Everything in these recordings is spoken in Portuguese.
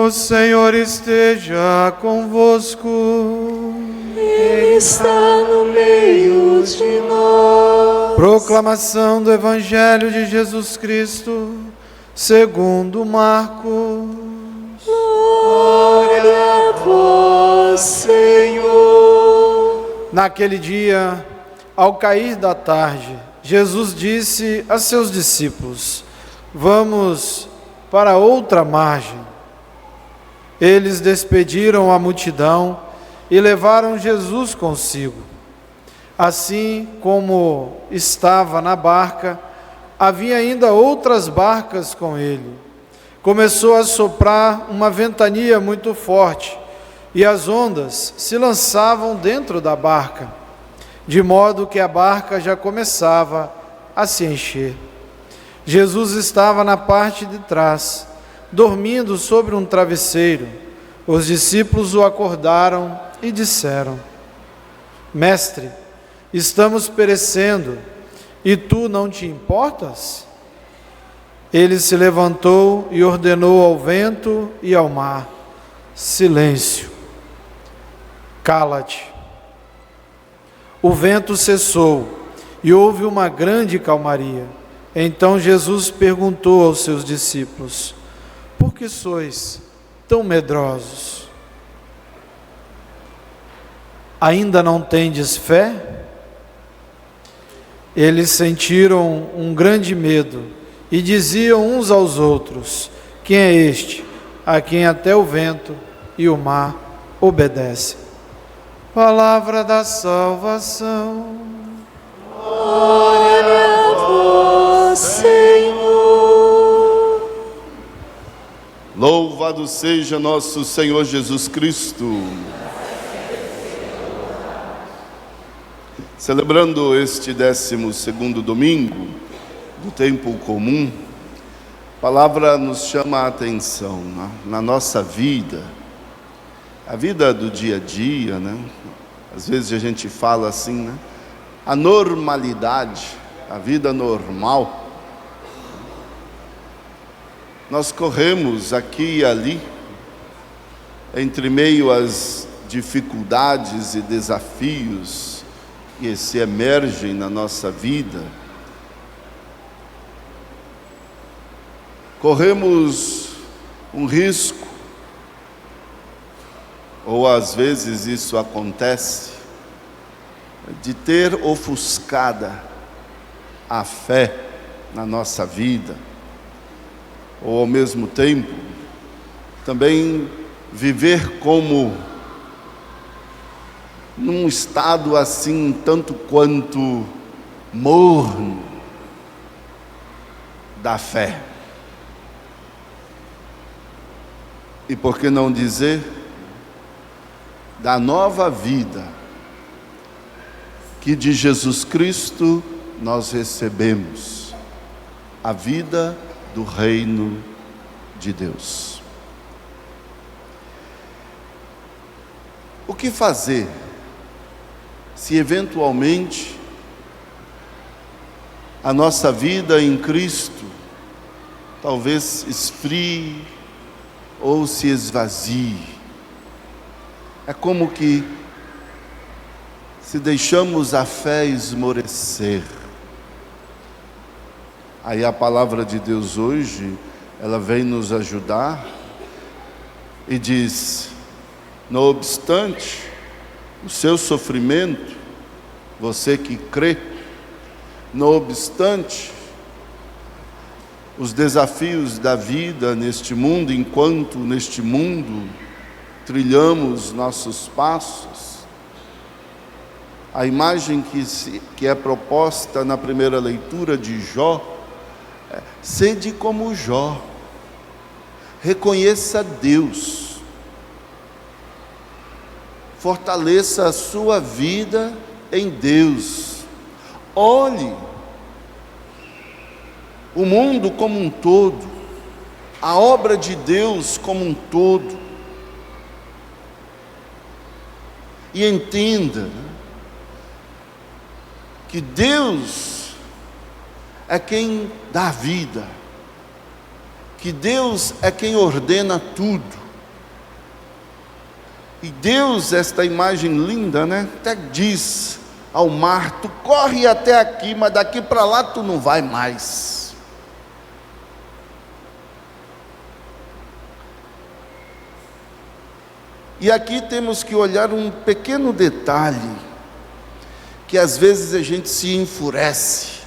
O Senhor esteja convosco. Ele está no meio de nós. Proclamação do Evangelho de Jesus Cristo, segundo Marcos. Glória a vós, Senhor. Naquele dia, ao cair da tarde, Jesus disse a seus discípulos: vamos para outra margem. Eles despediram a multidão e levaram Jesus consigo. Assim como estava na barca, havia ainda outras barcas com ele. Começou a soprar uma ventania muito forte, e as ondas se lançavam dentro da barca, de modo que a barca já começava a se encher. Jesus estava na parte de trás, dormindo sobre um travesseiro. Os discípulos o acordaram e disseram: Mestre, estamos perecendo, e tu não te importas? Ele se levantou e ordenou ao vento e ao mar: silêncio, cala-te. O vento cessou e houve uma grande calmaria. Então Jesus perguntou aos seus discípulos: por que sois tão medrosos? Ainda não tendes fé? Eles sentiram um grande medo e diziam uns aos outros: quem é este, a quem até o vento e o mar obedecem? Palavra da salvação. Glória a vós, Senhor. Louvado seja nosso Senhor Jesus Cristo. Celebrando este 12º domingo do tempo comum, a palavra nos chama a atenção na nossa vida, a vida do dia a dia, né? Às vezes a gente fala assim, né? A normalidade, a vida normal. Nós corremos aqui e ali, entre meio às dificuldades e desafios que se emergem na nossa vida. Corremos um risco, ou às vezes isso acontece, de ter ofuscada a fé na nossa vida, ou ao mesmo tempo, também viver como num estado assim, tanto quanto morno da fé. E por que não dizer da nova vida que de Jesus Cristo nós recebemos, a vida do reino de Deus. O que fazer se eventualmente a nossa vida em Cristo talvez esfrie ou se esvazie? É como que se deixamos a fé esmorecer. Aí a palavra de Deus hoje, ela vem nos ajudar e diz: não obstante o seu sofrimento, você que crê, não obstante os desafios da vida neste mundo, enquanto neste mundo trilhamos nossos passos, a imagem que é proposta na primeira leitura de Jó, sede como Jó, reconheça Deus, fortaleça a sua vida em Deus, olhe o mundo como um todo, a obra de Deus como um todo, e entenda que Deus é quem dá vida, que Deus é quem ordena tudo, E Deus, esta imagem linda, né? Até diz ao mar: tu corre até aqui, mas daqui para lá tu não vai mais. E aqui temos que olhar um pequeno detalhe, que às vezes a gente se enfurece,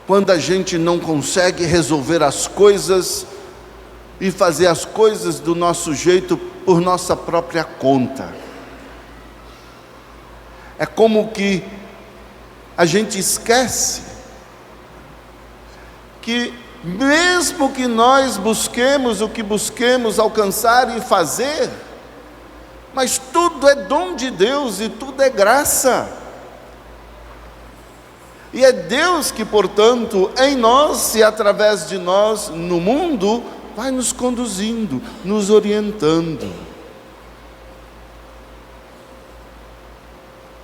quando a gente não consegue resolver as coisas e fazer as coisas do nosso jeito, por nossa própria conta. É como que a gente esquece que mesmo que nós busquemos o que busquemos alcançar e fazer, mas tudo é dom de Deus e tudo é graça. E é Deus que, portanto, em nós e através de nós no mundo, vai nos conduzindo, nos orientando.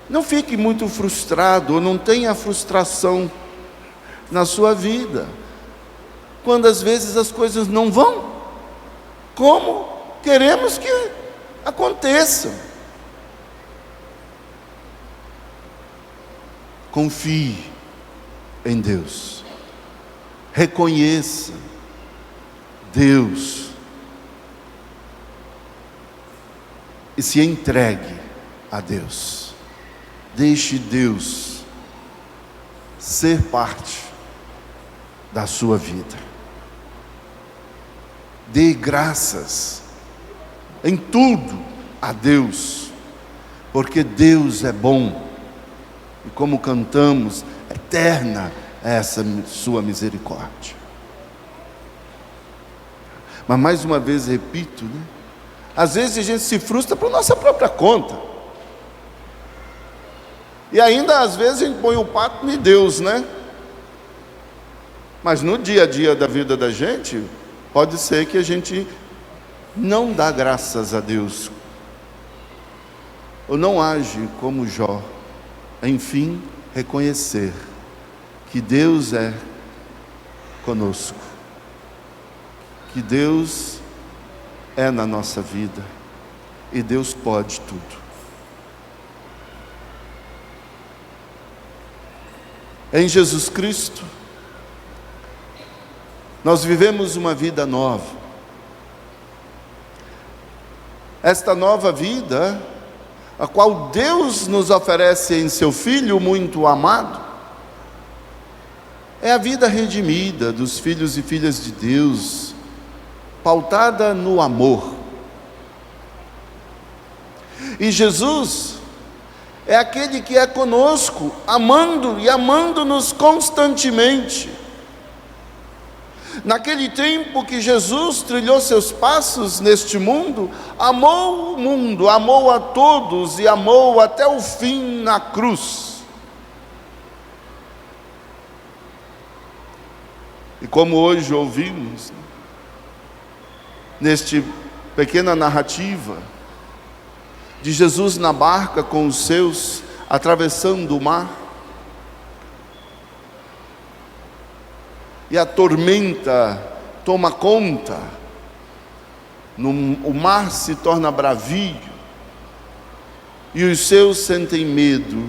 Não fique muito frustrado, ou não tenha frustração na sua vida, quando às vezes as coisas não vão como queremos que aconteçam. Confie em Deus, reconheça Deus e se entregue a Deus. Deixe Deus ser parte da sua vida. Dê graças em tudo a Deus, porque Deus é bom, e como cantamos, eterna é essa sua misericórdia. Mas mais uma vez repito, né? Às vezes a gente se frustra por nossa própria conta, e ainda às vezes a gente põe o pato em Deus, né? Mas no dia a dia da vida da gente, pode ser que a gente não dá graças a Deus, ou não age como Jó. Enfim, reconhecer que Deus é conosco, que Deus é na nossa vida, e Deus pode tudo. Em Jesus Cristo, nós vivemos uma vida nova. Esta nova vida, a qual Deus nos oferece em seu Filho muito amado, é a vida redimida dos filhos e filhas de Deus, pautada no amor. E Jesus é aquele que é conosco, amando e amando-nos constantemente. Naquele tempo que Jesus trilhou seus passos neste mundo, amou o mundo, amou a todos e amou até o fim na cruz. E como hoje ouvimos, neste pequena narrativa de Jesus na barca com os seus, atravessando o mar, e a tormenta toma conta, o mar se torna bravio, e os seus sentem medo,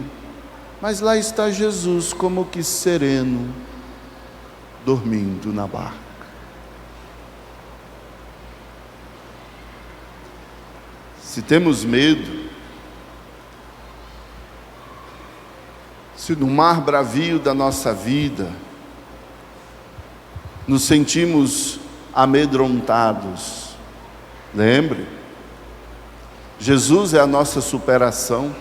mas lá está Jesus como que sereno, dormindo na barca. Se temos medo, se no mar bravio da nossa vida nos sentimos amedrontados, lembre, Jesus é a nossa superação.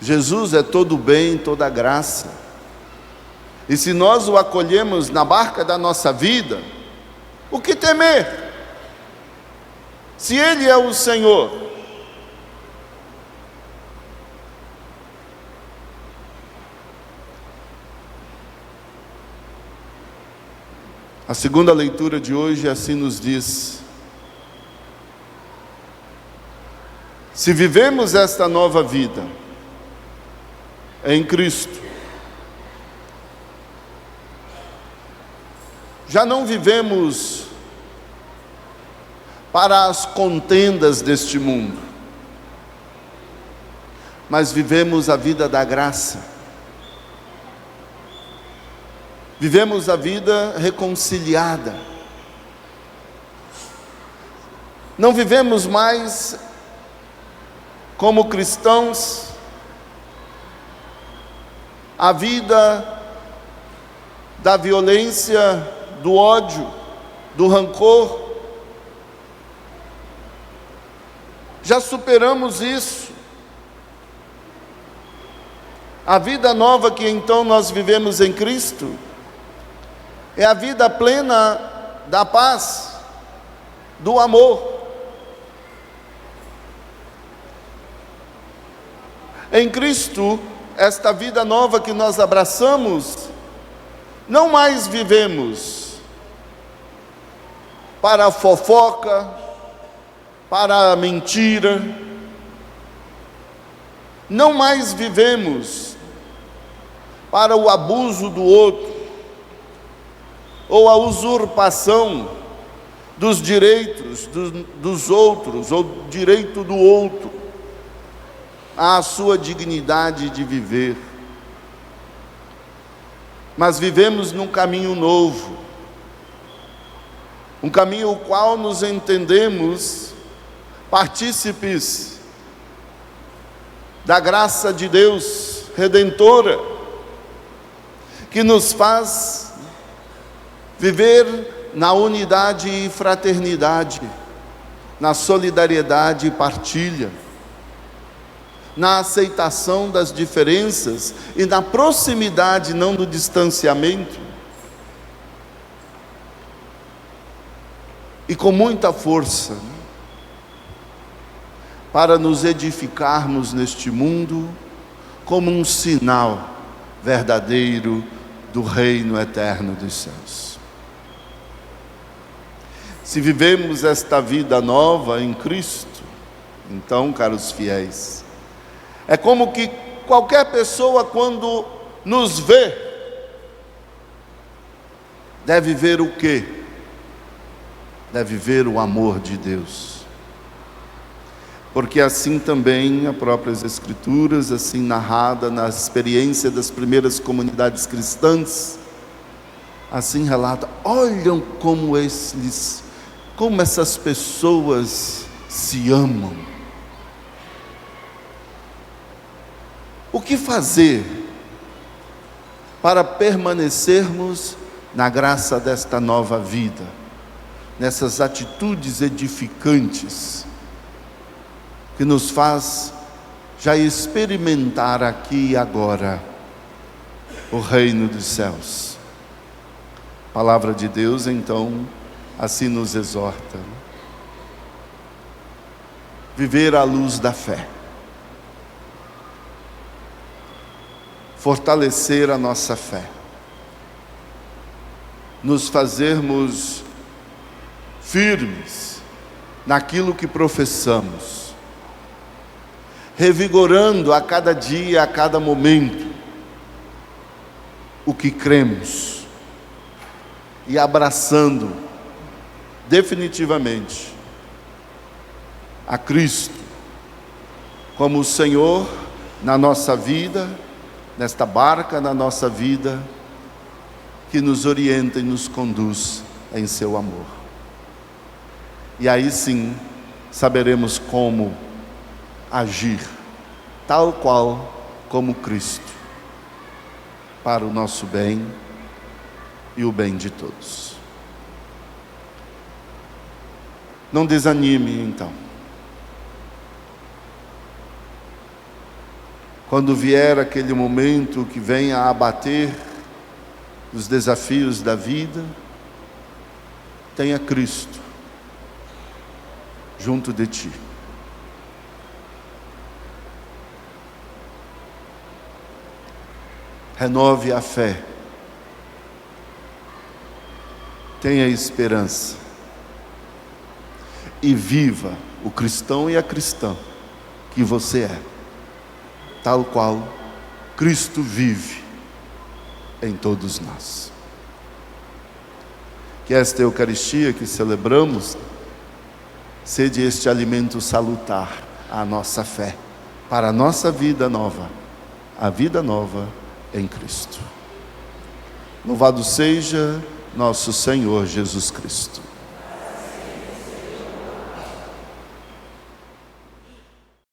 Jesus é todo o bem, toda a graça. E se nós o acolhemos na barca da nossa vida, o que temer? Se Ele é o Senhor. A segunda leitura de hoje assim nos diz: se vivemos esta nova vida em Cristo, já não vivemos para as contendas deste mundo, mas vivemos a vida da graça, vivemos a vida reconciliada, não vivemos mais como cristãos a vida da violência, do ódio, do rancor. Já superamos isso. A vida nova que então nós vivemos em Cristo é a vida plena da paz, do amor. Em Cristo, esta vida nova que nós abraçamos, não mais vivemos para a fofoca, para a mentira, não mais vivemos para o abuso do outro, ou a usurpação dos direitos dos outros, ou direito do outro, à sua dignidade de viver. Mas vivemos num caminho novo, um caminho o qual nos entendemos partícipes da graça de Deus redentora, que nos faz viver na unidade e fraternidade, na solidariedade e partilha, na aceitação das diferenças e na proximidade, não do distanciamento. E com muita força, para nos edificarmos neste mundo como um sinal verdadeiro do reino eterno dos céus. Se vivemos esta vida nova em Cristo, então, caros fiéis, é como que qualquer pessoa, quando nos vê, deve ver o quê? Deve ver o amor de Deus. Porque assim também as próprias Escrituras, assim narrada na experiência das primeiras comunidades cristãs, assim relata: olham como essas pessoas se amam. O que fazer para permanecermos na graça desta nova vida, nessas atitudes edificantes, que nos faz já experimentar aqui e agora o reino dos céus? A palavra de Deus, então, assim nos exorta: viver à luz da fé, fortalecer a nossa fé, nos fazermos firmes naquilo que professamos, revigorando a cada dia, a cada momento, o que cremos, e abraçando definitivamente a Cristo como o Senhor na nossa vida, nesta barca na nossa vida, que nos orienta e nos conduz em seu amor. E aí sim saberemos como agir, tal qual como Cristo, para o nosso bem e o bem de todos. Não desanime então. Quando vier aquele momento que venha a abater os desafios da vida, tenha Cristo junto de ti. Renove a fé, tenha esperança e viva o cristão e a cristã que você é, tal qual Cristo vive em todos nós. Que esta Eucaristia que celebramos sede este alimento salutar à nossa fé, para a nossa vida nova, a vida nova em Cristo. Louvado seja nosso Senhor Jesus Cristo.